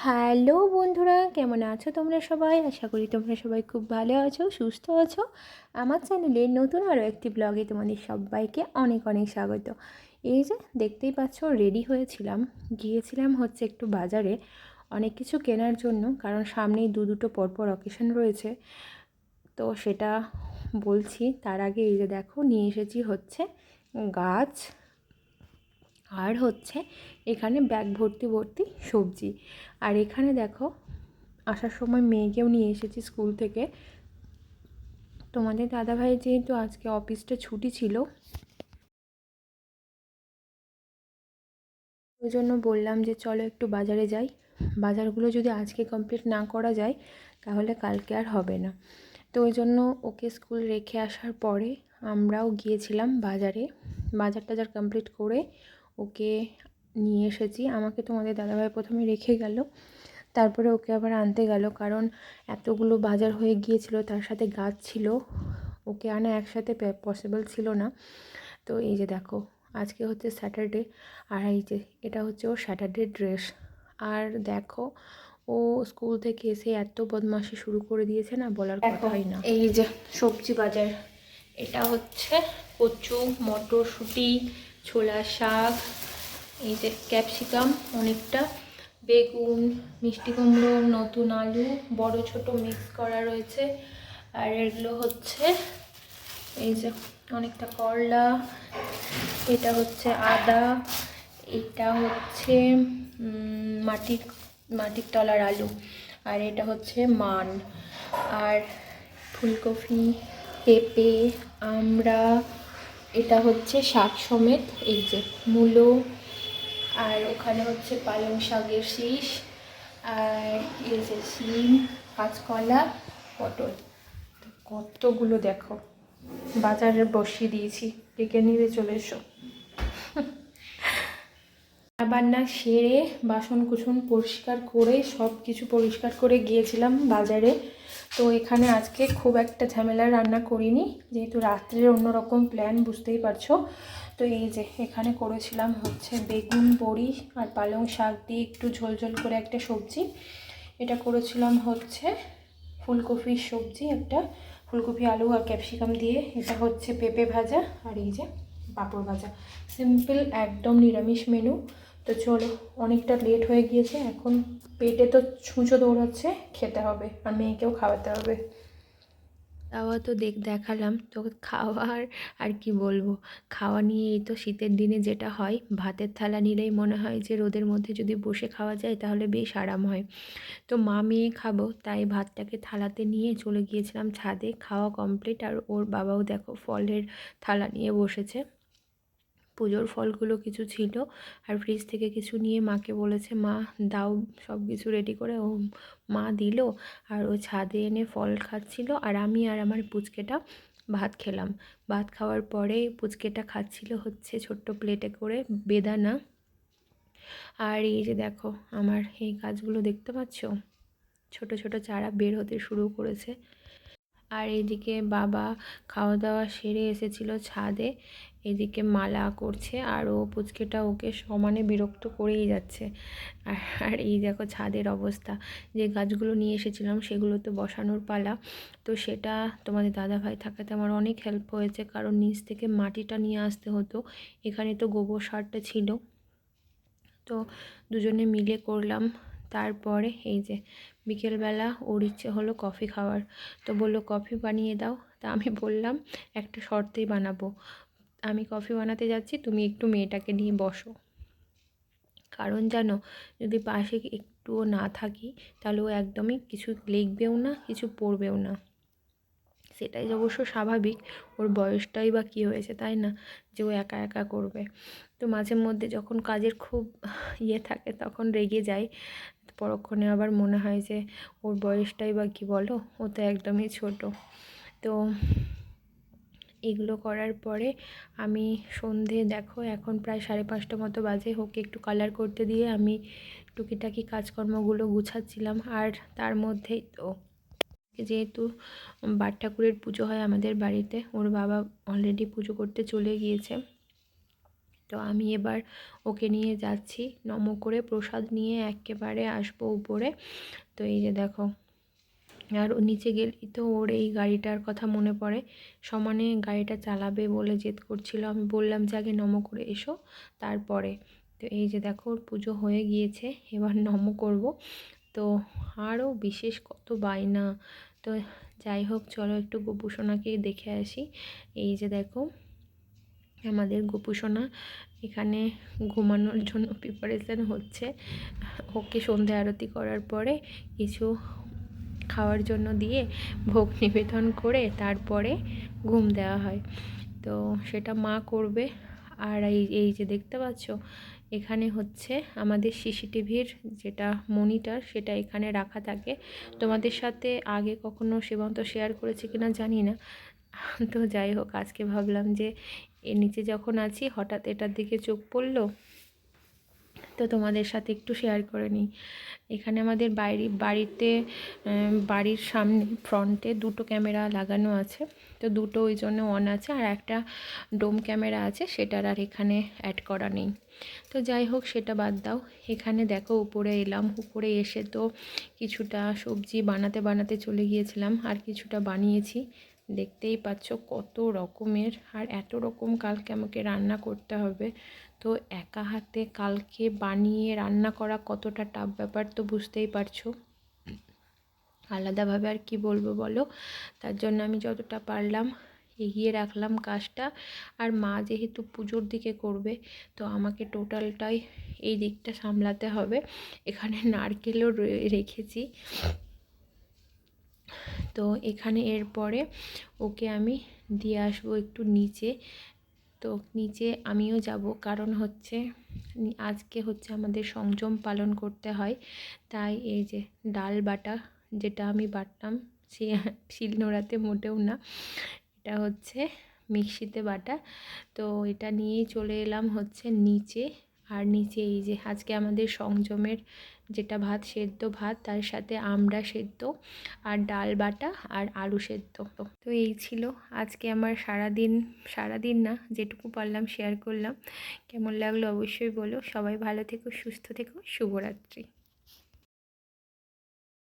Hello বন্ধুরা, কেমন আছো তোমরা সবাই? আশা করি তোমরা সবাই খুব ভালো আছো, সুস্থ আছো। আমার চ্যানেলে নতুন আরও একটি ব্লগে তোমাদের সবাইকে অনেক অনেক স্বাগত। এই যে দেখতেই পাচ্ছ, রেডি হয়েছিলাম, গিয়েছিলাম হচ্ছে একটু বাজারে অনেক কিছু কেনার জন্য, কারণ সামনেই দুটো পরপর অকেশন রয়েছে। তো সেটা বলছি, তার আগে এই যে দেখো নিয়ে এসেছি হচ্ছে গাছ, আর হচ্ছে এখানে ব্যাগ ভর্তি ভর্তি সবজি। আর এখানে দেখো, আসার সময় মেয়েকেও নিয়ে এসেছি স্কুল থেকে। তোমাদের দাদাভাই যেহেতু আজকে অফিসটা ছুটি ছিল, ওই জন্য বললাম যে চলো একটু বাজারে যাই। বাজারগুলো যদি আজকে কমপ্লিট না করা যায় তাহলে কালকে আর হবে না। তো ওই জন্য ওকে স্কুল রেখে আসার পরে আমরাও গিয়েছিলাম বাজারে। বাজার টাজার কমপ্লিট করে ওকে নিয়ে এসেছি। আমাকে তোমাদের দাদাভাই প্রথমে রেখে গেল, তারপরে ওকে আবার আনতে গেল, কারণ এতগুলো বাজার হয়ে গিয়েছিল, তার সাথে গাছ ছিল, ওকে আনা একসাথে পসিবল ছিল না। তো এই যে দেখো, আজকে হচ্ছে স্যাটারডে, আর এই যে এটা হচ্ছে ওর স্যাটারডে ড্রেস। আর দেখো, ও স্কুল থেকে এসে এত বদমাশি শুরু করে দিয়েছে না, বলার কথাই না। এই যে সবজি বাজার, এটা হচ্ছে কচু, মটরশুঁটি, ছোলা শাক, এই যে ক্যাপসিকাম অনেকটা, বেগুন, মিষ্টি কুমড়ো, নতুন আলু, বড় ছোট মিক্স করা রয়েছে। আর এগুলো হচ্ছে এই যে অনেকটা করলা, এটা হচ্ছে আদা, এটা হচ্ছে মাটির মাটির তলার আলু, আর এটা হচ্ছে মান, আর ফুলকপি, পেঁপে, আমড়া, এটা হচ্ছে শাক সমেত, এই যে মূলো, আর ওখানে হচ্ছে পালং শাকের শীষ, আর এই যে শিম, কাঁচকলা, পটল। কতগুলো দেখো বাজারে বসিয়ে দিয়েছি, ডেকে নিয়ে চলে এসো। রান্না সেরে বাসন কুসন পরিষ্কার করে সব কিছু পরিষ্কার করে গিয়েছিলাম বাজারে। তো এখানে আজকে খুব একটা ঝামেলার রান্না করিনি, যেহেতু রাত্রের অন্যরকম প্ল্যান, বুঝতেই পারছো। তো এই যে এখানে করেছিলাম হচ্ছে বেগুন বড়ি আর পালং শাক দিয়ে একটু ঝোল ঝোল করে একটা সবজি। এটা করেছিলাম হচ্ছে ফুলকপির সবজি, একটা ফুলকপি আলু আর ক্যাপসিকাম দিয়ে। এটা হচ্ছে পেঁপে ভাজা, আর এই যে পাঁপড় ভাজা। সিম্পল একদম নিরামিষ মেনু। তো চলো, অনেকটা লেট হয়ে গিয়েছে, এখন পেটে তো ছুঁচো দৌড়াচ্ছে, খেতে হবে আর মেয়েকেও খাওয়াতে হবে। খাওয়া তো দেখালাম তো, খাওয়ার আর কি বলবো, খাওয়া নিয়ে এই তো শীতের দিনে যেটা হয়, ভাতের থালা নিলেই মনে হয় যে রোদের মধ্যে যদি বসে খাওয়া যায় তাহলে বেশ আরাম হয়। তো মা মেয়ে খাবো, তাই ভাতটাকে থালাতে নিয়ে চলে গিয়েছিলাম ছাদে। খাওয়া কমপ্লিট, আর ওর বাবাও দেখো ফলের থালা নিয়ে বসেছে। পুজোর ফলগুলো কিছু ছিল, আর ফ্রিজ থেকে কিছু নিয়ে মাকে বলেছে মা দাও সব কিছু রেডি করে। ও মা দিল, আর ও ছাদে এনে ফল খাচ্ছিল, আর আমি আর আমার পুচকেটা ভাত খেলাম। ভাত খাওয়ার পরে পুচকেটা খাচ্ছিল হচ্ছে ছোট্ট প্লেটে করে বেদানা। আর এই যে দেখো আমার এই গাছগুলো দেখতে পাচ্ছ, ছোট ছোট চারা বের হতে শুরু করেছে। আর এইদিকে বাবা খাওয়া দাওয়া সেরে এসেছিল ছাদে, এদিকে মালা করছে, আর ও পুচকেটা ওকে সমানে বিরক্ত করেই যাচ্ছে। আর এই দেখো ছাদের অবস্থা, যে গাছগুলো নিয়ে এসেছিলাম সেগুলো তো বসানোর পালা। তো সেটা তোমাদের দাদাভাই থাকাতে আমার অনেক হেল্প হয়েছে, কারণ নিচ থেকে মাটিটা নিয়ে আসতে হতো, এখানে তো গোবর সারটা ছিল। তো দুজনে মিলে করলাম। তারপরে এই যে বিকেলবেলা ওর ইচ্ছে হলো কফি খাওয়ার, তো বললো কফি বানিয়ে দাও। তা আমি বললাম একটা শর্তেই বানাবো, আমি কফি বানাতে যাচ্ছি, তুমি একটু মেয়েটাকে নিয়ে বসো। কারণ জানো, যদি পাশে একটুও না থাকি তাহলে ও একদমই কিছু লিখবেও না, কিছু পড়বেও না। সেটাই অবশ্য স্বাভাবিক, ওর বয়সটাই বা কী হয়েছে, তাই না, যে ও একা একা করবে। তো মাঝে মধ্যে যখন কাজের খুব থাকে তখন রেগে যায়, পরক্ষণে আবার মনে হয় যে ওর বয়সটাই বা কী, বলো, ও তো একদমই ছোট। তো এগুলো করার পরে আমি সন্ধে দেখো এখন প্রায় 5:30 মতো বাজে, ওকে একটু কালার করতে দিয়ে আমি টুকিটাকি কাজকর্মগুলো গুছাচ্ছিলাম। আর তার মধ্যেই তো, যেহেতু বাট ঠাকুরের পুজো হয় আমাদের বাড়িতে, ওর বাবা অলরেডি পুজো করতে চলে গিয়েছে। তো আমি এবার ওকে নিয়ে যাচ্ছি, নম করে প্রসাদ নিয়ে একেবারে আসবো উপরে। তো এই যে দেখো, আর নিচে গেলেই তো ওর এই গাড়িটার কথা মনে পড়ে, সমানে গাড়িটা চালাবে বলে জেদ করছিল। আমি বললাম যে আগে নম করে এসো তারপরে। তো এই যে দেখো, ওর পুজো হয়ে গিয়েছে, এবার নম করব। তো আরও বিশেষ কত বায়না। তো যাই হোক, চলো একটু গোপুসোনাকে দেখে আসি। এই যে দেখো, আমাদের গোপুসোনা এখানে ঘুমানোর জন্য প্রিপারেশান হচ্ছে। ওকে সন্ধ্যা আরতি করার পরে কিছু খাওয়ার জন্য দিয়ে ভোগ নিবেদন করে তারপরে ঘুম দেওয়া হয়। তো সেটা মা করবে। আর এই যে দেখতে পাচ্ছ, এখানে হচ্ছে আমাদের সিসিটিভির যেটা মনিটর, সেটা এখানে রাখা থাকে। তোমাদের সাথে আগে কখনো সেবন্ত শেয়ার করেছি কিনা জানি না। তো যাই হোক, আজকে ভাবলাম যে এর নিচে যখন আছি হঠাৎ এটার দিকে চোখ পড়লো, তো তোমাদের সাথে একটু শেয়ার করে নিই। এখানে আমাদের বাড়ির সামনে ফ্রন্টে দুটো ক্যামেরা লাগানো আছে। তো দুটো ওই জন্য অন আছে, আর একটা ডোম ক্যামেরা আছে, সেটার আর এখানে অ্যাড করা নেই। তো যাই হোক, সেটা বাদ দাও। এখানে দেখো, উপরে এলাম। উপরে এসে তো কিছুটা সবজি বানাতে চলে গিয়েছিলাম, আর কিছুটা বানিয়েছি। দেখতেই পাচ্ছ কত রকমের, আর এত রকম কালকে আমাকে রান্না করতে হবে। তো একা হাতে কালকে বানিয়ে রান্না করা কতটা টাফ ব্যাপার তো বুঝতেই পারছো। আলাদাভাবে আর কি বলবো বলো। তার জন্য আমি যতটা পারলাম এগিয়ে রাখলাম কাজটা। আর মা যেহেতু পুজোর দিকে করবে, তো আমাকে টোটালটাই এই দিকটা সামলাতে হবে। এখানে নারকেলও রেখেছি। তো এখানে এরপরে ওকে আমি দিয়ে আসবো একটু নিচে। তো নিচে আমিও যাব, কারণ হচ্ছে আজকে হচ্ছে আমাদের সংযম পালন করতে হয়। তাই এই যে ডাল বাটা, যেটা আমি বাটলাম, সে শিলনোড়াতে মোটেও না, এটা হচ্ছে মিক্সিতে বাটা। তো এটা নিয়েই চলে এলাম হচ্ছে নিচে। আর নিচে এই যে আজকে আমাদের সংযমের যেটা ভাত, সেদ্ধ ভাত, তার সাথে আমড়া সেদ্ধ, আর ডাল বাটা, আর আলু সেদ্ধ। তো এই ছিল আজকে আমার সারাদিন না, যেটুকু পারলাম শেয়ার করলাম। কেমন লাগলো অবশ্যই বলো। সবাই ভালো থেকো, সুস্থ থেকো, শুভরাত্রি।